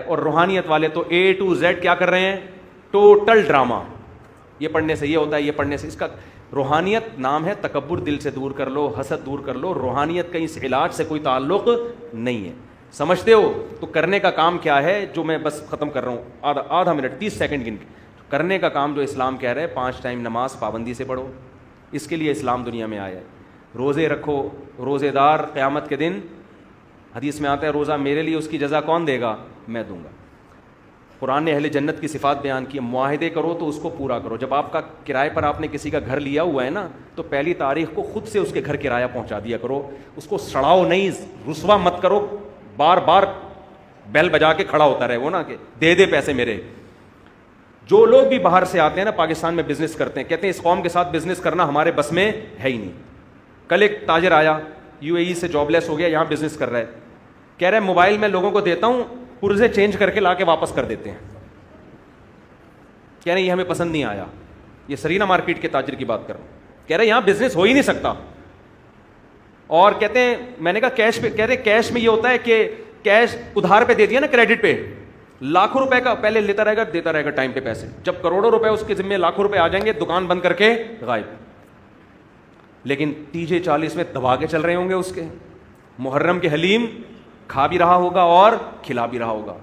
اور روحانیت والے تو اے ٹو زیڈ کیا کر رہے ہیں؟ Total drama. یہ پڑھنے سے یہ ہوتا ہے, یہ پڑھنے سے اس کا. روحانیت نام ہے, تکبر دل سے دور کر لو, حسد دور کر لو. روحانیت کا اس علاج سے کوئی تعلق نہیں ہے, سمجھتے ہو؟ تو کرنے کا کام کیا ہے, جو میں بس ختم کر رہا ہوں, آدھا منٹ 30 سیکنڈ گن کے. کرنے کا کام جو اسلام کہہ رہے ہیں, 5 ٹائم نماز پابندی سے پڑھو. اس کے لیے اسلام دنیا میں آیا ہے. روزے رکھو, روزے دار قیامت کے دن حدیث میں آتا ہے روزہ میرے لیے, اس کی جزا کون دے گا؟ میں دوں گا. قرآن نے اہل جنت کی صفات بیان کی, معاہدے کرو تو اس کو پورا کرو. جب آپ کا کرائے پر آپ نے کسی کا گھر لیا ہوا ہے نا, تو پہلی تاریخ کو خود سے اس کے گھر کرایہ پہنچا دیا کرو. اس کو سڑاؤ نہیں, رسوا مت کرو, بار بار بیل بجا کے کھڑا ہوتا رہے وہ نا کہ دے دے پیسے میرے. جو لوگ بھی باہر سے آتے ہیں نا, پاکستان میں بزنس کرتے ہیں, کہتے ہیں اس قوم کے ساتھ بزنس کرنا ہمارے بس میں ہے ہی نہیں. کل ایک تاجر آیا, یو اے ای سے جاب لیس ہو گیا, یہاں بزنس کر رہا ہے. کہہ رہے موبائل میں لوگوں کو دیتا ہوں, پرزے چینج کر کے لا کے واپس کر دیتے ہیں. کہہ رہے یہ ہمیں پسند نہیں آیا. یہ سرینا مارکیٹ کے تاجر کی بات کر رہا ہوں. کہہ رہے یہاں بزنس ہو ہی نہیں سکتا. اور کہتے ہیں, میں نے کہا کیش پہ, کہہ رہے کیش میں یہ ہوتا ہے کہ کیش ادھار پہ دے دیا نا, کریڈٹ پہ لاکھوں روپے کا پہلے لیتا رہے گا, دیتا رہے گا ٹائم پہ پیسے. جب کروڑوں روپے اس کے ذمہ, لاکھوں روپے آ جائیں گے, دکان بند کر کے غائب. لیکن 30-40 میں دبا کے چل رہے ہوں گے اس کے. محرم کے حلیم کھا بھی رہا ہوگا اور کھلا بھی رہا ہوگا.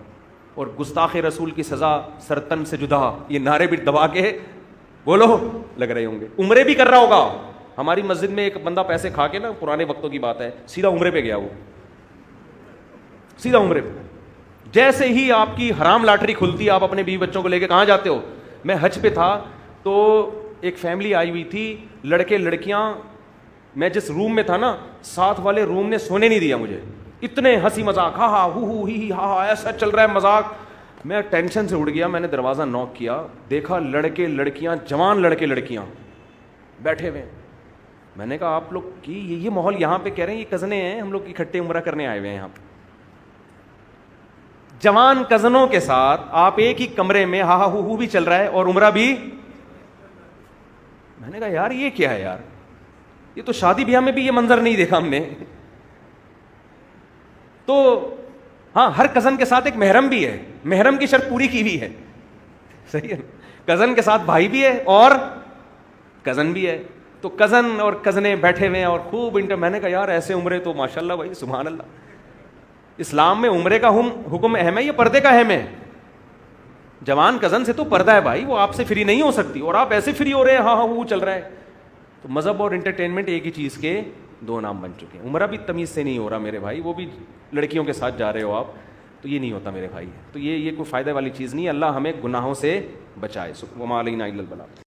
اور گستاخ رسول کی سزا سرتن سے جدا, یہ نعرے بھی دبا کے بولو لگ رہے ہوں گے. عمرے بھی کر رہا ہوگا. ہماری مسجد میں ایک بندہ پیسے کھا کے نا, پرانے وقتوں کی بات ہے, سیدھا عمرے پہ گیا. وہ سیدھا عمرے پہ. جیسے ہی آپ کی حرام لاٹری کھلتی, آپ اپنے بیوی بچوں کو لے کے کہاں جاتے ہو؟ میں حج پہ تھا تو ایک فیملی آئی ہوئی تھی, لڑکے لڑکیاں. میں جس روم میں تھا نا, ساتھ والے روم نے سونے نہیں دیا مجھے. اتنے ہنسی مذاق, ہاں ہاں ہو ہی ہاں ایسا چل رہا ہے مذاق. میں ٹینشن سے اڑ گیا. میں نے دروازہ نوک کیا, دیکھا لڑکے لڑکیاں, جوان لڑکے لڑکیاں بیٹھے ہوئے. میں نے کہا آپ لوگ کی یہ ماحول یہاں پہ, کہہ رہے ہیں یہ کزنیں ہیں, ہم لوگ اکٹھے عمرہ کرنے آئے ہوئے ہیں یہاں پہ. جوان کزنوں کے ساتھ آپ ایک ہی کمرے میں, ہاں ہاں ہو بھی چل رہا ہے اور عمرہ بھی. میں نے کہا یار یہ کیا ہے یار, یہ تو شادی بیاہ میں بھی یہ منظر نہیں دیکھا ہم نے. تو ہاں, ہر کزن کے ساتھ ایک محرم بھی ہے, محرم کی شرط پوری کی ہوئی ہے, صحیح ہے. کزن کے ساتھ بھائی بھی ہے اور کزن بھی ہے. تو کزن اور کزنیں بیٹھے ہوئے ہیں اور خوب میں نے کہا یار ایسے عمرے تو ماشاءاللہ بھائی سبحان اللہ. اسلام میں عمرے کا حکم اہم ہے, یہ پردے کا اہم ہے. جوان کزن سے تو پردہ ہے بھائی, وہ آپ سے فری نہیں ہو سکتی, اور آپ ایسے فری ہو رہے ہیں, ہاں ہاں وہ چل رہا ہے. تو مذہب اور انٹرٹینمنٹ ایک ہی چیز کے دو نام بن چکے ہیں. عمرہ بھی تمیز سے نہیں ہو رہا میرے بھائی, وہ بھی لڑکیوں کے ساتھ جا رہے ہو آپ, تو یہ نہیں ہوتا میرے بھائی. تو یہ کوئی فائدہ والی چیز نہیں ہے. اللہ ہمیں گناہوں سے بچائے. وما علینا الا البلاغ.